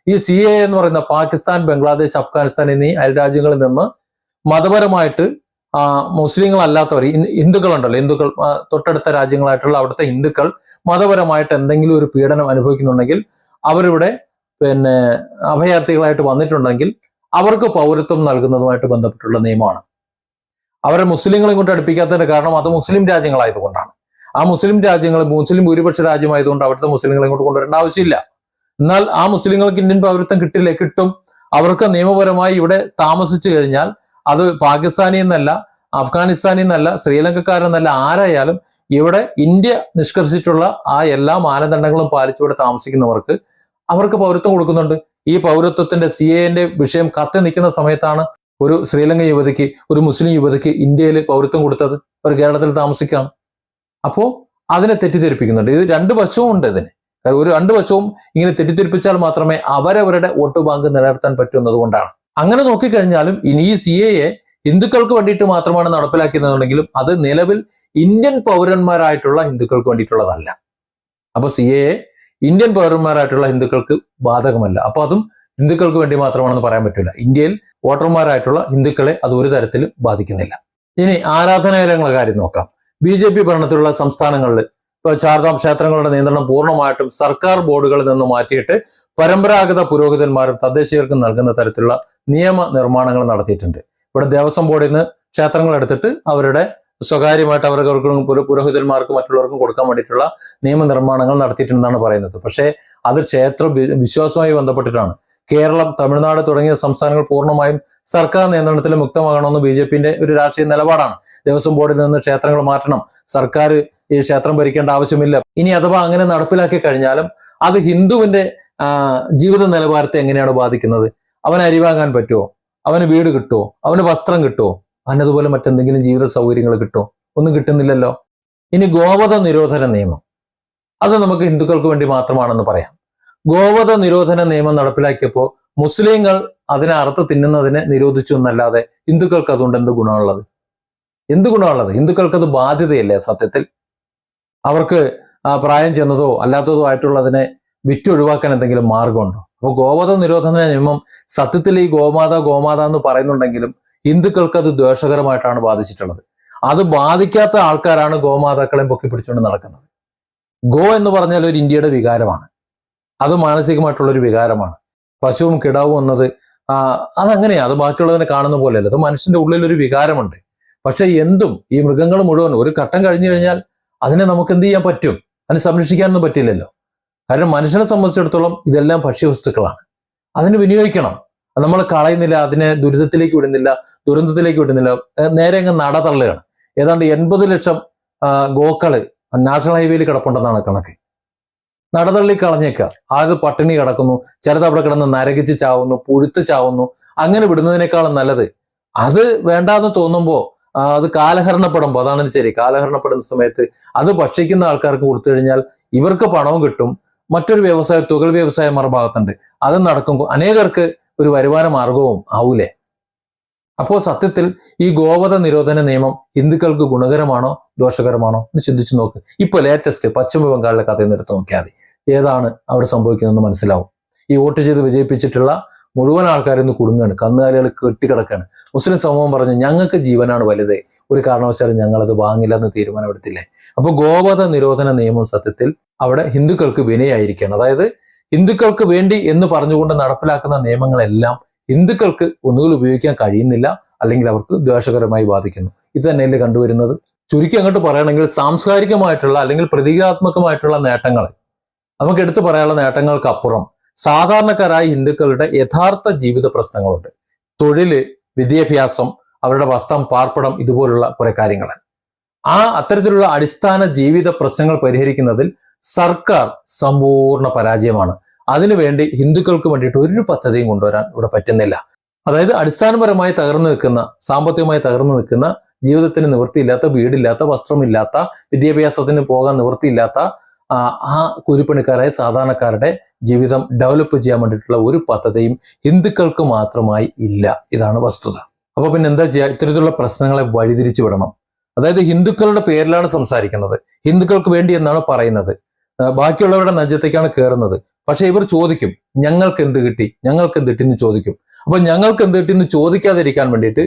ഈ CAA എന്ന് പറയുന്ന പാകിസ്ഥാൻ, ബംഗ്ലാദേശ്, അഫ്ഗാനിസ്ഥാൻ എന്നീ അയൽരാജ്യങ്ങളിൽ നിന്ന് മതപരമായിട്ട് മുസ്ലിങ്ങളല്ലാത്തവർ, ഹിന്ദുക്കൾ തൊട്ടടുത്ത രാജ്യങ്ങളായിട്ടുള്ള അവിടുത്തെ ഹിന്ദുക്കൾ മതപരമായിട്ട് എന്തെങ്കിലും ഒരു പീഡനം അനുഭവിക്കുന്നുണ്ടെങ്കിൽ അവരിവിടെ അഭയാർത്ഥികളായിട്ട് വന്നിട്ടുണ്ടെങ്കിൽ അവർക്ക് പൗരത്വം നൽകുന്നതുമായിട്ട് ബന്ധപ്പെട്ടുള്ള നിയമമാണ്. അവരെ മുസ്ലിങ്ങളെ കൊണ്ട് അടുപ്പിക്കാത്തതിന്റെ കാരണം അത് മുസ്ലിം രാജ്യങ്ങളായതുകൊണ്ടാണ്. ആ മുസ്ലിം ഭൂരിപക്ഷ രാജ്യമായതുകൊണ്ട് അവിടുത്തെ മുസ്ലിങ്ങളെ ഇങ്ങോട്ട് കൊണ്ടുവരേണ്ട ആവശ്യമില്ല. എന്നാൽ ആ മുസ്ലിങ്ങൾക്ക് ഇന്ത്യൻ പൗരത്വം കിട്ടും. അവർക്ക് നിയമപരമായി ഇവിടെ താമസിച്ചു കഴിഞ്ഞാൽ അത് പാകിസ്ഥാനിൽ നിന്നല്ല, അഫ്ഗാനിസ്ഥാനിൽ നിന്നല്ല, ശ്രീലങ്കക്കാരെന്നല്ല, ആരായാലും ഇവിടെ ഇന്ത്യ നിഷ്കർഷിച്ചിട്ടുള്ള ആ എല്ലാ മാനദണ്ഡങ്ങളും പാലിച്ച് ഇവിടെ താമസിക്കുന്നവർക്ക് അവർക്ക് പൗരത്വം കൊടുക്കുന്നുണ്ട്. ഈ പൗരത്വത്തിന്റെ CAA വിഷയം കത്തി നിൽക്കുന്ന സമയത്താണ് ഒരു ശ്രീലങ്കൻ യുവതിക്ക്, ഒരു മുസ്ലിം യുവതിക്ക് ഇന്ത്യയിൽ പൗരത്വം കൊടുത്തത്. അവർ കേരളത്തിൽ താമസിക്കുകയാണ്. അപ്പോ അതിനെ തെറ്റിദ്ധരിപ്പിക്കുന്നുണ്ട്. ഇത് രണ്ട് വശവും ഉണ്ട്. ഇതിന് ഒരു രണ്ട് വശവും ഇങ്ങനെ തെറ്റിദ്ധരിപ്പിച്ചാൽ മാത്രമേ അവരവരുടെ വോട്ട് ബാങ്ക് നിലനിർത്താൻ പറ്റൂ എന്നതുകൊണ്ടാണ്. അങ്ങനെ നോക്കിക്കഴിഞ്ഞാലും ഇനി ഈ CAA ഹിന്ദുക്കൾക്ക് വേണ്ടിയിട്ട് മാത്രമാണ് നടപ്പിലാക്കിയെന്നുണ്ടെങ്കിലും അത് നിലവിൽ ഇന്ത്യൻ പൗരന്മാരായിട്ടുള്ള ഹിന്ദുക്കൾക്ക് വേണ്ടിയിട്ടുള്ളതല്ല. അപ്പൊ CAA ഇന്ത്യൻ പൗരന്മാരായിട്ടുള്ള ഹിന്ദുക്കൾക്ക് ബാധകമല്ല. അപ്പൊ അതും ഹിന്ദുക്കൾക്ക് വേണ്ടി മാത്രമാണെന്ന് പറയാൻ പറ്റില്ല. ഇന്ത്യയിൽ വോട്ടർമാരായിട്ടുള്ള ഹിന്ദുക്കളെ അത് ഒരു തരത്തിലും ബാധിക്കുന്നില്ല. ഇനി ആരാധനാലയങ്ങളുടെ കാര്യം നോക്കാം. BJP ഭരണത്തിലുള്ള സംസ്ഥാനങ്ങളിൽ ഇപ്പൊ ചാർധാം ക്ഷേത്രങ്ങളുടെ നിയന്ത്രണം പൂർണ്ണമായിട്ടും സർക്കാർ ബോർഡുകളിൽ നിന്ന് മാറ്റിയിട്ട് പരമ്പരാഗത പുരോഹിതന്മാരും തദ്ദേശീയർക്കും നൽകുന്ന തരത്തിലുള്ള നിയമ നിർമ്മാണങ്ങൾ നടത്തിയിട്ടുണ്ട്. ഇവിടെ ദേവസ്വം ബോർഡിൽ നിന്ന് ക്ഷേത്രങ്ങൾ എടുത്തിട്ട് അവരുടെ സ്വകാര്യമായിട്ട് അവർക്ക് പുരോഹിതന്മാർക്കും മറ്റുള്ളവർക്കും കൊടുക്കാൻ വേണ്ടിയിട്ടുള്ള നിയമനിർമ്മാണങ്ങൾ നടത്തിയിട്ടുണ്ടെന്നാണ് പറയുന്നത്. പക്ഷേ അത് ക്ഷേത്ര വിശ്വാസവുമായി ബന്ധപ്പെട്ടിട്ടാണ്. കേരളം, തമിഴ്നാട് തുടങ്ങിയ സംസ്ഥാനങ്ങൾ പൂർണ്ണമായും സർക്കാർ നിയന്ത്രണത്തിൽ മുക്തമാകണമെന്ന് BJPന്റെ ഒരു രാഷ്ട്രീയ നിലപാടാണ്. ദേവസ്വം ബോർഡിൽ നിന്ന് ക്ഷേത്രങ്ങൾ മാറ്റണം, സർക്കാർ ഈ ക്ഷേത്രം ഭരിക്കേണ്ട ആവശ്യമില്ല. ഇനി അഥവാ അങ്ങനെ നടപ്പിലാക്കി കഴിഞ്ഞാലും അത് ഹിന്ദുവിന്റെ ജീവിത നിലവാരത്തെ എങ്ങനെയാണ് ബാധിക്കുന്നത്? അവന് അരി വാങ്ങാൻ പറ്റുമോ? അവന് വീട് കിട്ടുമോ? അവന് വസ്ത്രം കിട്ടുമോ? അവനതുപോലെ മറ്റെന്തെങ്കിലും ജീവിത സൗകര്യങ്ങൾ കിട്ടുമോ? ഒന്നും കിട്ടുന്നില്ലല്ലോ. ഇനി ഗോവധ നിരോധന നിയമം, അത് നമുക്ക് ഹിന്ദുക്കൾക്ക് വേണ്ടി മാത്രമാണെന്ന് പറയാം. ഗോവധ നിരോധന നിയമം നടപ്പിലാക്കിയപ്പോൾ മുസ്ലിങ്ങൾ അതിനെ അറുത്ത് തിന്നുന്നതിനെ നിരോധിച്ചു എന്നല്ലാതെ ഹിന്ദുക്കൾക്ക് അതുകൊണ്ട് എന്ത് ഗുണമുള്ളത്? എന്ത് ഗുണമുള്ളത്? ഹിന്ദുക്കൾക്ക് അത് ബാധ്യതയല്ലേ സത്യത്തിൽ? അവർക്ക് പ്രായം ചെന്നതോ അല്ലാത്തതോ ആയിട്ടുള്ളതിനെ വിറ്റൊഴിവാക്കാൻ എന്തെങ്കിലും മാർഗമുണ്ടോ? അപ്പോൾ ഗോവധ നിരോധന നിയമം സത്യത്തിൽ ഈ ഗോമാത എന്ന് പറയുന്നുണ്ടെങ്കിലും ഹിന്ദുക്കൾക്ക് അത് ദോഷകരമായിട്ടാണ് ബാധിച്ചിട്ടുള്ളത്. അത് ബാധിക്കാത്ത ആൾക്കാരാണ് ഗോമാതാക്കളെ പൊക്കിപ്പിടിച്ചുകൊണ്ട് നടക്കുന്നത്. ഗോ എന്ന് പറഞ്ഞാൽ ഒരു ഇന്ത്യയുടെ വികാരമാണ്. അത് മാനസികമായിട്ടുള്ളൊരു വികാരമാണ്. പശുവും കിടാവും എന്നത് അതങ്ങനെയാണ്. അത് ബാക്കിയുള്ളതിനെ കാണുന്ന പോലെയല്ല. അത് മനുഷ്യന്റെ ഉള്ളിൽ ഒരു വികാരമുണ്ട്. പക്ഷെ എന്തും ഈ മൃഗങ്ങൾ മുഴുവൻ ഒരു ഘട്ടം കഴിഞ്ഞു കഴിഞ്ഞാൽ അതിനെ നമുക്ക് എന്ത് ചെയ്യാൻ പറ്റും? അതിനെ സംരക്ഷിക്കാനൊന്നും പറ്റില്ലല്ലോ. കാരണം മനുഷ്യനെ സംബന്ധിച്ചിടത്തോളം ഇതെല്ലാം ഭക്ഷ്യവസ്തുക്കളാണ്. അതിന് വിനിയോഗിക്കണം. നമ്മൾ കളയുന്നില്ല, അതിനെ ദുരിതത്തിലേക്ക് വിടുന്നില്ല, ദുരന്തത്തിലേക്ക് വിടുന്നില്ല, നേരെ അങ്ങ് നടതള്ളുകയാണ്. ഏതാണ്ട് 80 ലക്ഷം ഗോക്കള് നാഷണൽ ഹൈവേയിൽ കിടപ്പുണ്ടെന്നാണ് കണക്ക്. നടതള്ളി കളഞ്ഞേക്കുക. അത് പട്ടിണി കിടക്കുന്നു, ചിലത് അവിടെ കിടന്ന് നരകിച്ച് ചാവുന്നു, പുഴുത്ത് ചാവുന്നു. അങ്ങനെ വിടുന്നതിനേക്കാളും നല്ലത് അത് വേണ്ടാന്ന് തോന്നുമ്പോൾ അത് കാലഹരണപ്പെടുമ്പോൾ, അതാണ് ശരി, കാലഹരണപ്പെടുന്ന സമയത്ത് അത് ഭക്ഷിക്കുന്ന ആൾക്കാർക്ക് കൊടുത്തു കഴിഞ്ഞാൽ ഇവർക്ക് പണവും കിട്ടും. മറ്റൊരു വ്യവസായം, തുകൽ വ്യവസായം മറുഭാഗത്തുണ്ട്, അത് നടക്കുമ്പോൾ അനേകർക്ക് ഒരു വരുമാന മാർഗവും ആവൂലേ? അപ്പോൾ സത്യത്തിൽ ഈ ഗോവധ നിരോധന നിയമം ഹിന്ദുക്കൾക്ക് ഗുണകരമാണോ ദോഷകരമാണോ എന്ന് ചിന്തിച്ചു നോക്ക്. ഇപ്പൊ ലേറ്റസ്റ്റ് പശ്ചിമ ബംഗാളിലെ കഥയിൽ നിന്ന് എടുത്ത് നോക്കിയാൽ മതി, ഏതാണ് അവിടെ സംഭവിക്കുന്നതെന്ന് മനസ്സിലാവും. ഈ വോട്ട് ചെയ്ത് വിജയിപ്പിച്ചിട്ടുള്ള മുഴുവൻ ആൾക്കാരും ഇന്ന് കുടുങ്ങാണ്, കന്നുകാലികൾ കെട്ടിക്കിടക്കാണ്. മുസ്ലിം സമൂഹം പറഞ്ഞു ഞങ്ങൾക്ക് ജീവനാണ് വലുത്, ഒരു കാരണവശാലും ഞങ്ങളത് വാങ്ങില്ല എന്ന് തീരുമാനമെടുത്തില്ലേ. അപ്പൊ ഗോവധ നിരോധന നിയമം സത്യത്തിൽ അവിടെ ഹിന്ദുക്കൾക്ക് വിനയായിരിക്കുകയാണ്. അതായത് ഹിന്ദുക്കൾക്ക് വേണ്ടി എന്ന് പറഞ്ഞുകൊണ്ട് നടപ്പിലാക്കുന്ന നിയമങ്ങളെല്ലാം ഹിന്ദുക്കൾക്ക് ഒന്നുകിൽ ഉപയോഗിക്കാൻ കഴിയുന്നില്ല, അല്ലെങ്കിൽ അവർക്ക് ദോഷകരമായി ബാധിക്കുന്നു. ഇത് തന്നെയല്ലേ കണ്ടുവരുന്നത്. ചുരുക്കി അങ്ങോട്ട് പറയുകയാണെങ്കിൽ സാംസ്കാരികമായിട്ടുള്ള അല്ലെങ്കിൽ പ്രതീകാത്മകമായിട്ടുള്ള നേട്ടങ്ങൾ, നമുക്ക് എടുത്തു പറയാനുള്ള നേട്ടങ്ങൾക്കപ്പുറം സാധാരണക്കാരായ ഹിന്ദുക്കളുടെ യഥാർത്ഥ ജീവിത പ്രശ്നങ്ങളുണ്ട്. തൊഴില്, വിദ്യാഭ്യാസം, അവരുടെ വസ്ത്രം, പാർപ്പിടം, ഇതുപോലുള്ള കുറെ കാര്യങ്ങൾ. അത്തരത്തിലുള്ള അടിസ്ഥാന ജീവിത പ്രശ്നങ്ങൾ പരിഹരിക്കുന്നതിൽ സർക്കാർ സമ്പൂർണ്ണ പരാജയമാണ്. അതിനുവേണ്ടി ഹിന്ദുക്കൾക്ക് വേണ്ടിയിട്ട് ഒരു പദ്ധതിയും കൊണ്ടുവരാൻ ഇവിടെ പറ്റുന്നില്ല. അതായത് അടിസ്ഥാനപരമായി തകർന്നു നിൽക്കുന്ന, സാമ്പത്തികമായി തകർന്നു നിൽക്കുന്ന, ജീവിതത്തിന് നിവൃത്തിയില്ലാത്ത, വീടില്ലാത്ത, വസ്ത്രമില്ലാത്ത, വിദ്യാഭ്യാസത്തിന് പോകാൻ നിവൃത്തിയില്ലാത്ത ആ കുരിപ്പണിക്കാരായ സാധാരണക്കാരുടെ ജീവിതം ഡെവലപ്പ് ചെയ്യാൻ വേണ്ടിയിട്ടുള്ള ഒരു പദ്ധതിയും ഹിന്ദുക്കൾക്ക് മാത്രമായി ഇല്ല. ഇതാണ് വസ്തുത. അപ്പൊ പിന്നെ എന്താ ചെയ്യുക? ഇത്തരത്തിലുള്ള പ്രശ്നങ്ങളെ വഴിതിരിച്ചു വിടണം. അതായത് ഹിന്ദുക്കളുടെ പേരിലാണ് സംസാരിക്കുന്നത്, ഹിന്ദുക്കൾക്ക് വേണ്ടി എന്നാണ് പറയുന്നത്, ബാക്കിയുള്ളവരുടെ നെഞ്ചത്തേക്കാണ് കയറുന്നത്. പക്ഷെ ഇവർ ചോദിക്കും ഞങ്ങൾക്ക് എന്ത് കിട്ടി, ഞങ്ങൾക്ക് എന്ത് കിട്ടി എന്ന് ചോദിക്കും. അപ്പൊ ഞങ്ങൾക്ക് എന്ത് കിട്ടി എന്ന് ചോദിക്കാതിരിക്കാൻ വേണ്ടിയിട്ട്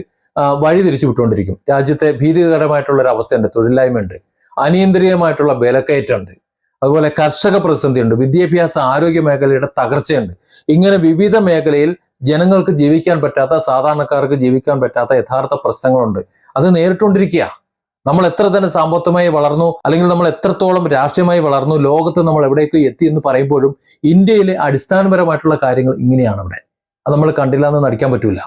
വഴി തിരിച്ചു വിട്ടുകൊണ്ടിരിക്കും. രാജ്യത്തെ ഭീതികരമായിട്ടുള്ള ഒരു അവസ്ഥയുണ്ട്, തൊഴിലില്ലായ്മയുണ്ട്, അനിയന്ത്രിതമായിട്ടുള്ള വിലക്കയറ്റമുണ്ട്, അതുപോലെ കർഷക പ്രതിസന്ധിയുണ്ട്, വിദ്യാഭ്യാസ ആരോഗ്യ മേഖലയുടെ തകർച്ചയുണ്ട്. ഇങ്ങനെ വിവിധ മേഖലയിൽ ജനങ്ങൾക്ക് ജീവിക്കാൻ പറ്റാത്ത, സാധാരണക്കാർക്ക് ജീവിക്കാൻ പറ്റാത്ത യഥാർത്ഥ പ്രശ്നങ്ങളുണ്ട്. അത് നേരിട്ടുകൊണ്ടിരിക്കുക. നമ്മൾ എത്ര തന്നെ സാമ്പത്തികമായി വളർന്നു, അല്ലെങ്കിൽ നമ്മൾ എത്രത്തോളം രാഷ്ട്രീയമായി വളർന്നു, ലോകത്ത് നമ്മൾ എവിടേക്ക് എത്തി എന്ന് പറയുമ്പോഴും ഇന്ത്യയിലെ അടിസ്ഥാനപരമായിട്ടുള്ള കാര്യങ്ങൾ ഇങ്ങനെയാണ് ഇവിടെ. അത് നമ്മൾ കണ്ടില്ല എന്ന് നടിക്കാൻ പറ്റൂല.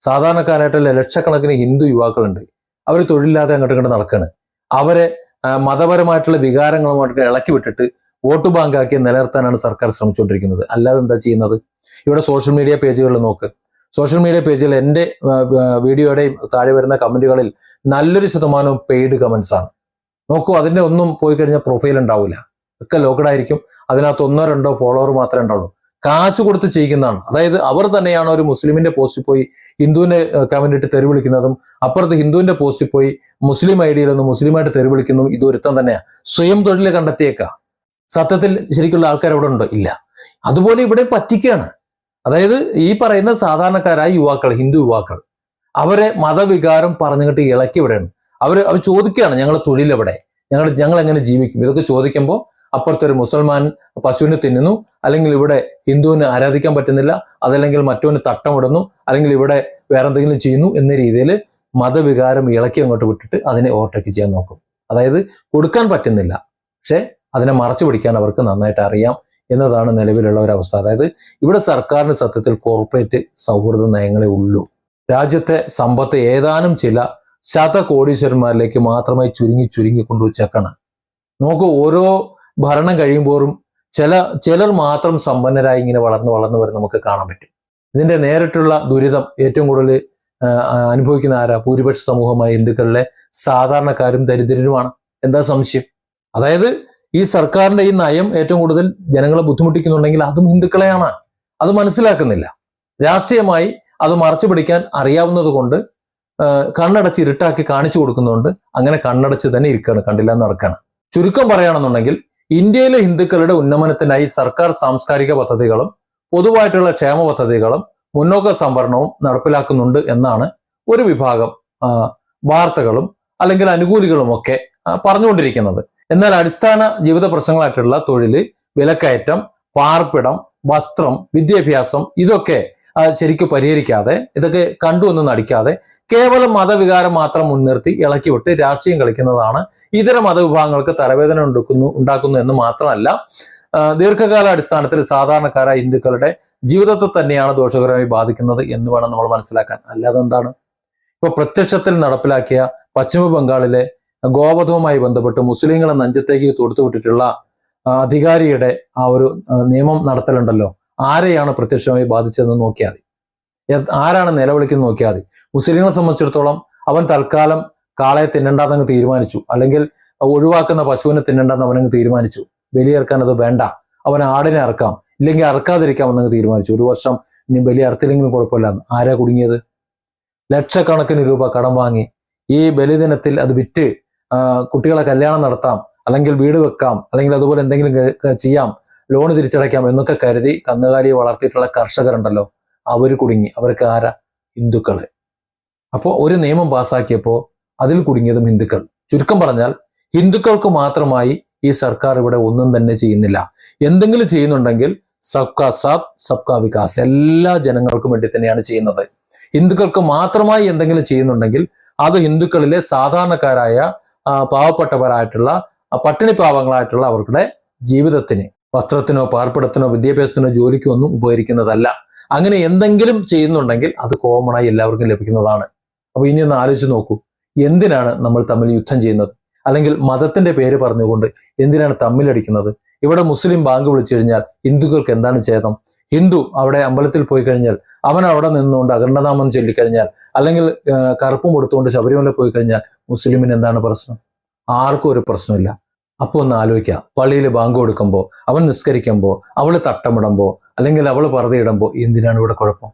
സാധാരണക്കാരായിട്ടുള്ള ലക്ഷക്കണക്കിന് ഹിന്ദു യുവാക്കളുണ്ട്. അവർ തൊഴിലില്ലാതെ അങ്ങോട്ട് നടക്കാണ്. അവരെ മതപരമായിട്ടുള്ള വികാരങ്ങളുമായിട്ട് ഇളക്കി വിട്ടിട്ട് വോട്ട് ബാങ്കാക്കി നിലനിർത്താനാണ് സർക്കാർ ശ്രമിച്ചുകൊണ്ടിരിക്കുന്നത്. അല്ലാതെ എന്താ ചെയ്യുന്നത്? ഇവിടെ സോഷ്യൽ മീഡിയ പേജുകളിൽ നോക്ക്. സോഷ്യൽ മീഡിയ പേജിൽ എൻ്റെ വീഡിയോയുടെയും താഴെ വരുന്ന കമന്റുകളിൽ നല്ലൊരു ശതമാനവും പെയ്ഡ് കമന്റ്സ് ആണ്. നോക്കൂ, അതിൻ്റെ ഒന്നും പോയി കഴിഞ്ഞാൽ പ്രൊഫൈൽ ഉണ്ടാവില്ല, ഒക്കെ ലോക്കഡായിരിക്കും. അതിനകത്ത് 1-2 ഫോളോവർ മാത്രമേ ഉണ്ടാവുള്ളൂ. കാശ് കൊടുത്ത് ചെയ്യിക്കുന്നതാണ്. അതായത് അവർ തന്നെയാണ് ഒരു മുസ്ലിമിന്റെ പോസ്റ്റിൽ പോയി ഹിന്ദുവിനെ കമന്റ് ഇട്ട് തെറി വിളിക്കുന്നതും, അപ്പുറത്ത് ഹിന്ദുവിന്റെ പോസ്റ്റിൽ പോയി മുസ്ലിം ഐഡിയയിലൊന്നും മുസ്ലിമായിട്ട് തെറി വിളിക്കുന്നതും ഇത് ഒരുത്തം തന്നെയാണ്. സ്വയം തൊഴിൽ കണ്ടെത്തിയേക്കാം. സത്യത്തിൽ ശരിക്കുള്ള ആൾക്കാർ അവിടെ ഉണ്ടോ? ഇല്ല. അതുപോലെ ഇവിടെ പറ്റിക്കുകയാണ്. അതായത് ഈ പറയുന്ന സാധാരണക്കാരായ യുവാക്കൾ, ഹിന്ദു യുവാക്കൾ, അവരെ മതവികാരം പറഞ്ഞിട്ട് ഇളക്കി വിടുകയാണ്. അവർ ചോദിക്കുകയാണ് ഞങ്ങൾ തൊഴിലെവിടെ, ഞങ്ങൾ എങ്ങനെ ജീവിക്കും? ഇതൊക്കെ ചോദിക്കുമ്പോൾ അപ്പുറത്തൊരു മുസൽമാൻ പശുവിനെ തിന്നുന്നു, അല്ലെങ്കിൽ ഇവിടെ ഹിന്ദുവിന് ആരാധിക്കാൻ പറ്റുന്നില്ല, അതല്ലെങ്കിൽ മറ്റവന് തട്ടമിടുന്നു, അല്ലെങ്കിൽ ഇവിടെ വേറെ എന്തെങ്കിലും ചെയ്യുന്നു എന്ന രീതിയിൽ മതവികാരം ഇളക്കി അങ്ങോട്ട് വിട്ടിട്ട് അതിനെ ഓവർടേക്ക് ചെയ്യാൻ നോക്കും. അതായത് കൊടുക്കാൻ പറ്റുന്നില്ല, പക്ഷെ അതിനെ മറച്ചു പിടിക്കാൻ അവർക്ക് നന്നായിട്ട് അറിയാം എന്നതാണ് നിലവിലുള്ള ഒരു അവസ്ഥ. അതായത് ഇവിടെ സർക്കാരിന് സത്യത്തിൽ കോർപ്പറേറ്റ് സൗഹൃദ നയങ്ങളെ ഉള്ളൂ. രാജ്യത്തെ സമ്പത്ത് ഏതാനും ചില ശതകോടീശ്വരന്മാരിലേക്ക് മാത്രമായി ചുരുങ്ങി കൊണ്ടുവച്ചേക്കാണ്. നോക്കൂ, ഓരോ ഭരണം കഴിയുമ്പോഴും ചിലർ മാത്രം സമ്പന്നരായി ഇങ്ങനെ വളർന്നു വരെ നമുക്ക് കാണാൻ പറ്റും. ഇതിന്റെ നേരിട്ടുള്ള ദുരിതം ഏറ്റവും കൂടുതൽ അനുഭവിക്കുന്ന ആരാ? ഭൂരിപക്ഷ സമൂഹമായ ഹിന്ദുക്കളിലെ സാധാരണക്കാരും ദരിദ്രരുമാണ്. എന്താ സംശയം? അതായത് ഈ സർക്കാരിന്റെ ഈ നയം ഏറ്റവും കൂടുതൽ ജനങ്ങളെ ബുദ്ധിമുട്ടിക്കുന്നുണ്ടെങ്കിൽ അതും ഹിന്ദുക്കളെയാണ്. അത് മനസ്സിലാക്കുന്നില്ല. രാഷ്ട്രീയമായി അത് മറച്ചു പിടിക്കാൻ അറിയാവുന്നത് കൊണ്ട് കണ്ണടച്ച് ഇരുട്ടാക്കി കാണിച്ചു കൊടുക്കുന്നതുകൊണ്ട് അങ്ങനെ കണ്ണടച്ച് തന്നെ ഇരിക്കുകയാണ്, കണ്ടില്ല നടക്കുകയാണ്. ചുരുക്കം പറയുകയാണെന്നുണ്ടെങ്കിൽ ഇന്ത്യയിലെ ഹിന്ദുക്കളുടെ ഉന്നമനത്തിനായി സർക്കാർ സാംസ്കാരിക പദ്ധതികളും പൊതുവായിട്ടുള്ള ക്ഷേമ പദ്ധതികളും മുന്നോക്ക സംവരണവും നടപ്പിലാക്കുന്നുണ്ട് എന്നാണ് ഒരു വിഭാഗം വാർത്തകളും അല്ലെങ്കിൽ അനുകൂലികളും ഒക്കെ പറഞ്ഞുകൊണ്ടിരിക്കുന്നത്. എന്നാൽ അടിസ്ഥാന ജീവിത പ്രശ്നങ്ങളായിട്ടുള്ള തൊഴിൽ, വിലക്കയറ്റം, പാർപ്പിടം, വസ്ത്രം, വിദ്യാഭ്യാസം ഇതൊക്കെ ശരിക്കും പരിഹരിക്കാതെ, ഇതൊക്കെ കണ്ടുവന്ന് നടിക്കാതെ കേവലം മതവികാരം മാത്രം മുൻനിർത്തി ഇളക്കിവിട്ട് രാഷ്ട്രീയം കളിക്കുന്നതാണ് ഇതര മതവിഭാഗങ്ങൾക്ക് തലവേദന ഉണ്ടാക്കുന്നു എന്ന് മാത്രമല്ല, ദീർഘകാല അടിസ്ഥാനത്തിൽ സാധാരണക്കാരായ ഹിന്ദുക്കളുടെ ജീവിതത്തെ തന്നെയാണ് ദോഷകരമായി ബാധിക്കുന്നത് എന്ന് വേണം നമ്മൾ മനസ്സിലാക്കാൻ. അല്ലാതെ എന്താണ്? ഇപ്പൊ പ്രത്യക്ഷത്തിൽ നടപ്പിലാക്കിയ പശ്ചിമ ബംഗാളിലെ ഗോവധവുമായി ബന്ധപ്പെട്ട് മുസ്ലിങ്ങളെ നെഞ്ചത്തേക്ക് തൊടുത്തുവിട്ടിട്ടുള്ള അധികാരിയുടെ ആ ഒരു നിയമം നടത്തലുണ്ടല്ലോ, ആരെയാണ് പ്രത്യക്ഷമായി ബാധിച്ചതെന്ന് നോക്കിയാൽ മതി. ആരാണ് നിലവിളിക്കുന്നത് നോക്കിയാൽ മതി. മുസ്ലിങ്ങളെ സംബന്ധിച്ചിടത്തോളം അവൻ തൽക്കാലം കാളയെ തിന്നണ്ടെന്നങ്ങ് തീരുമാനിച്ചു, അല്ലെങ്കിൽ ഒഴിവാക്കുന്ന പശുവിനെ തിന്നണ്ടെന്ന് അവനങ്ങ് തീരുമാനിച്ചു. ബലിയിറക്കാൻ അത് വേണ്ട, അവൻ ആടിനെ ഇറക്കാം, ഇല്ലെങ്കിൽ ഇറക്കാതിരിക്കാമെന്നങ്ങ് തീരുമാനിച്ചു. ഒരു വർഷം ഇനി ബലി അറുത്തില്ലെങ്കിലും കുഴപ്പമില്ലാന്ന്. ആരാ കുടുങ്ങിയത്? ലക്ഷക്കണക്കിന് രൂപ കടം വാങ്ങി ഈ ബലിദിനത്തിൽ അത് വിറ്റ് കുട്ടികളെ കല്യാണം നടത്താം, അല്ലെങ്കിൽ വീട് വെക്കാം, അല്ലെങ്കിൽ അതുപോലെ എന്തെങ്കിലും ചെയ്യാം, ലോൺ തിരിച്ചടയ്ക്കാം എന്നൊക്കെ കരുതി കന്നുകാലിയെ വളർത്തിയിട്ടുള്ള കർഷകരുണ്ടല്ലോ, അവർ കുടുങ്ങി. അവർക്ക് ആരാ? ഹിന്ദുക്കള്. അപ്പോൾ ഒരു നിയമം പാസ്സാക്കിയപ്പോൾ അതിൽ കുടുങ്ങിയതും ഹിന്ദുക്കൾ. ചുരുക്കം പറഞ്ഞാൽ ഹിന്ദുക്കൾക്ക് മാത്രമായി ഈ സർക്കാർ ഇവിടെ ഒന്നും തന്നെ ചെയ്യുന്നില്ല. എന്തെങ്കിലും ചെയ്യുന്നുണ്ടെങ്കിൽ സബ്കാ സാത്ത് സബ്കാ വികാസ്, എല്ലാ ജനങ്ങൾക്കും വേണ്ടി തന്നെയാണ് ചെയ്യുന്നത്. ഹിന്ദുക്കൾക്ക് മാത്രമായി എന്തെങ്കിലും ചെയ്യുന്നുണ്ടെങ്കിൽ അത് ഹിന്ദുക്കളിലെ സാധാരണക്കാരായ പാവപ്പെട്ടവരായിട്ടുള്ള പട്ടിണി പാവങ്ങളായിട്ടുള്ള അവരുടെ ജീവിതത്തിന്, വസ്ത്രത്തിനോ പാർപ്പിടത്തിനോ വിദ്യാഭ്യാസത്തിനോ ജോലിക്കോ ഒന്നും ഉപകരിക്കുന്നതല്ല. അങ്ങനെ എന്തെങ്കിലും ചെയ്യുന്നുണ്ടെങ്കിൽ അത് കോമണായി എല്ലാവർക്കും ലഭിക്കുന്നതാണ്. അപ്പൊ ഇനി ഒന്ന് ആലോചിച്ച് നോക്കൂ, എന്തിനാണ് നമ്മൾ തമ്മിൽ യുദ്ധം ചെയ്യുന്നത്? അല്ലെങ്കിൽ മതത്തിന്റെ പേര് പറഞ്ഞുകൊണ്ട് എന്തിനാണ് തമ്മിലടിക്കുന്നത്? ഇവിടെ മുസ്ലിം ബാങ്ക് വിളിച്ചു കഴിഞ്ഞാൽ ഹിന്ദുക്കൾക്ക് എന്താണ് ഛേദം? ഹിന്ദു അവിടെ അമ്പലത്തിൽ പോയി കഴിഞ്ഞാൽ അവൻ അവിടെ നിന്നുകൊണ്ട് അഖണ്ഡനാമം ചൊല്ലിക്കഴിഞ്ഞാൽ, അല്ലെങ്കിൽ കറുപ്പും കൊടുത്തുകൊണ്ട് ശബരിമല പോയി കഴിഞ്ഞാൽ മുസ്ലിമിന് എന്താണ് പ്രശ്നം? ആർക്കും ഒരു പ്രശ്നമില്ല. അപ്പോൾ ഒന്ന് ആലോചിക്കുക, പള്ളിയിൽ ബാങ്ക് കൊടുക്കുമ്പോൾ, അവൻ നിസ്കരിക്കുമ്പോൾ, അവള് തട്ടമിടുമ്പോൾ, അല്ലെങ്കിൽ അവള് പർദ്ദയിടുമ്പോൾ എന്തിനാണ് ഇവിടെ കുഴപ്പം?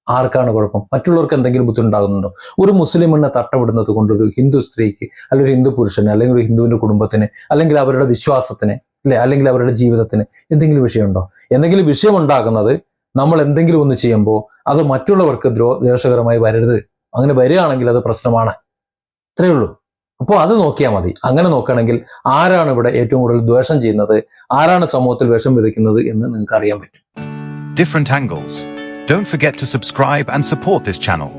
ആർക്കാണ് കുഴപ്പം? മറ്റുള്ളവർക്ക് എന്തെങ്കിലും ബുദ്ധിമുട്ടാകുന്നുണ്ടോ? ഒരു മുസ്ലിമിനെ തട്ടമിടുന്നത് കൊണ്ട് ഒരു ഹിന്ദു സ്ത്രീക്ക്, അല്ലെങ്കിൽ ഒരു ഹിന്ദു പുരുഷന്, അല്ലെങ്കിൽ ഒരു ഹിന്ദുവിന്റെ കുടുംബത്തിന്, അല്ലെങ്കിൽ അവരുടെ വിശ്വാസത്തിന്, അല്ലെ, അല്ലെങ്കിൽ അവരുടെ ജീവിതത്തിന് എന്തെങ്കിലും വിഷയമുണ്ടോ? എന്തെങ്കിലും വിഷയം ഉണ്ടാകുന്നത് നമ്മൾ എന്തെങ്കിലും ഒന്ന് ചെയ്യുമ്പോൾ അത് മറ്റുള്ളവർക്ക് ദോഷകരമായി വരരുത്. അങ്ങനെ വരികയാണെങ്കിൽ അത് പ്രശ്നമാണ്. അത്രയേ ഉള്ളൂ. അപ്പോൾ അത് നോക്കിയാൽ മതി. അങ്ങനെ നോക്കുകയാണെങ്കിൽ ആരാണ് ഇവിടെ ഏറ്റവും കൂടുതൽ ദ്വേഷം ചെയ്യുന്നത്, ആരാണ് സമൂഹത്തിൽ വിഷം വിതയ്ക്കുന്നത് എന്ന് നിങ്ങൾക്ക് അറിയാൻ പറ്റും. Different angles. Don't forget to subscribe and support this channel.